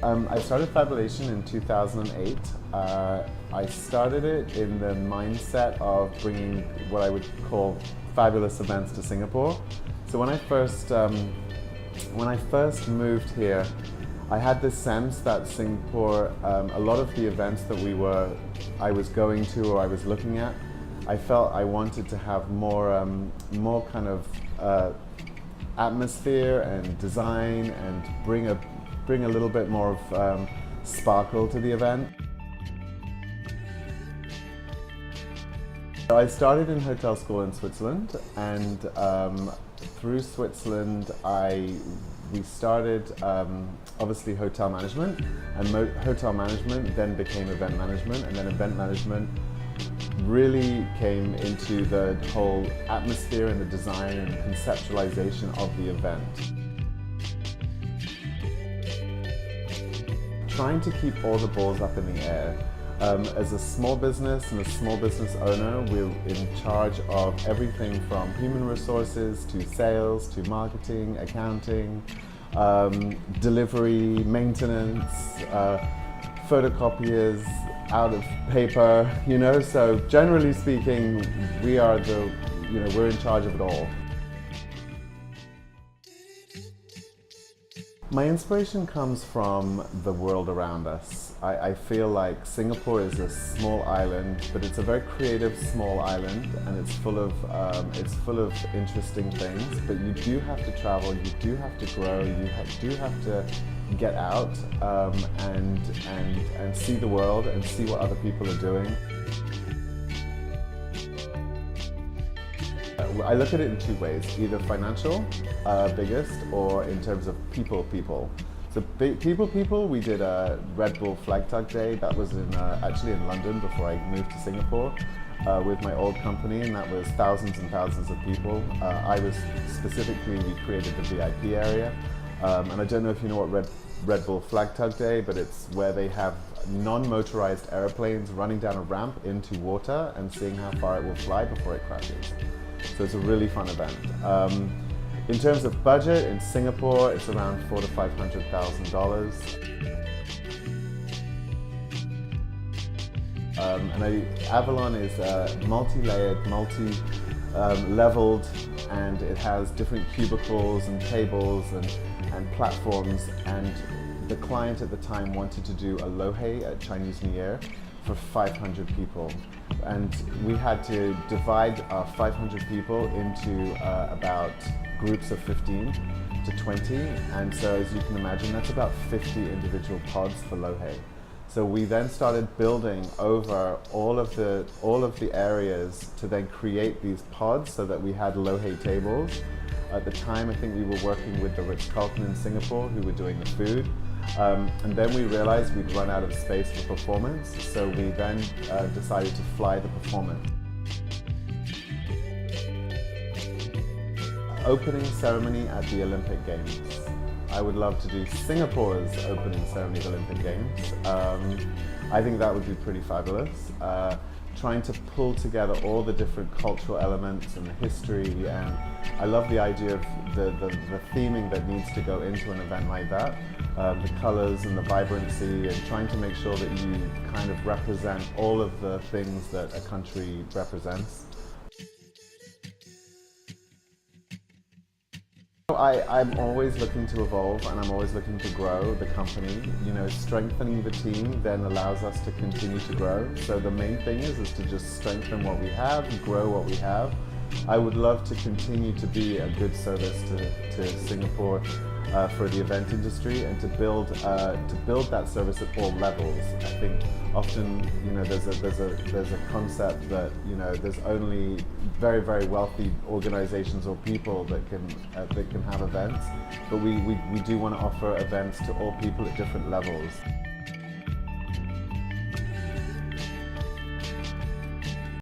I started Fabulation in 2008. I started it in the mindset of bringing what I would call fabulous events to Singapore. So when I first moved here, I had this sense that Singapore, a lot of the events that I was going to or I was looking at, I felt I wanted to have more kind of atmosphere and design and bring a little bit more of sparkle to the event. So I started in hotel school in Switzerland, and through Switzerland we started obviously hotel management, and hotel management then became event management, and then event management really came into the whole atmosphere and the design and conceptualization of the event. Trying to keep all the balls up in the air. As a small business and a small business owner, we're in charge of everything from human resources to sales to marketing, accounting, delivery, maintenance, photocopiers, out of paper, so generally speaking, we're in charge of it all. My inspiration comes from the world around us. I feel like Singapore is a small island, but it's a very creative small island, and it's full of interesting things. But you do have to travel, you do have to grow, you do have to get out and see the world and see what other people are doing. I look at it in two ways, either financial, biggest, or in terms of people. So people, we did a Red Bull Flag Tug Day. That was actually in London before I moved to Singapore with my old company, and that was thousands and thousands of people. We created the VIP area, and I don't know if you know what Red Bull Flag Tug Day, but it's where they have non-motorized airplanes running down a ramp into water and seeing how far it will fly before it crashes. So it's a really fun event. In terms of budget, in Singapore, it's around $400,000 to $500,000. Avalon is multi-layered, multi-leveled, and it has different cubicles and tables and platforms. And the client at the time wanted to do a Lohei at Chinese New Year for 500 people. And we had to divide our 500 people into about groups of 15 to 20. And so as you can imagine, that's about 50 individual pods for Lohei. So we then started building over all of the areas to then create these pods so that we had Lohei tables. At the time, I think we were working with the Ritz-Carlton in Singapore, who were doing the food. And then we realized we'd run out of space for performance, so we then decided to fly the performance. Opening ceremony at the Olympic Games. I would love to do Singapore's opening ceremony at the Olympic Games. I think that would be pretty fabulous. Trying to pull together all the different cultural elements and the history, and I love the idea of the theming that needs to go into an event like that. The colors and the vibrancy, and trying to make sure that you kind of represent all of the things that a country represents. I'm always looking to evolve, and I'm always looking to grow the company. Strengthening the team then allows us to continue to grow. So the main thing is to just strengthen what we have, grow what we have. I would love to continue to be a good service to Singapore for the event industry, and to build that service at all levels. I think often there's a concept that there's only very, very wealthy organizations or people that can have events, but we do want to offer events to all people at different levels.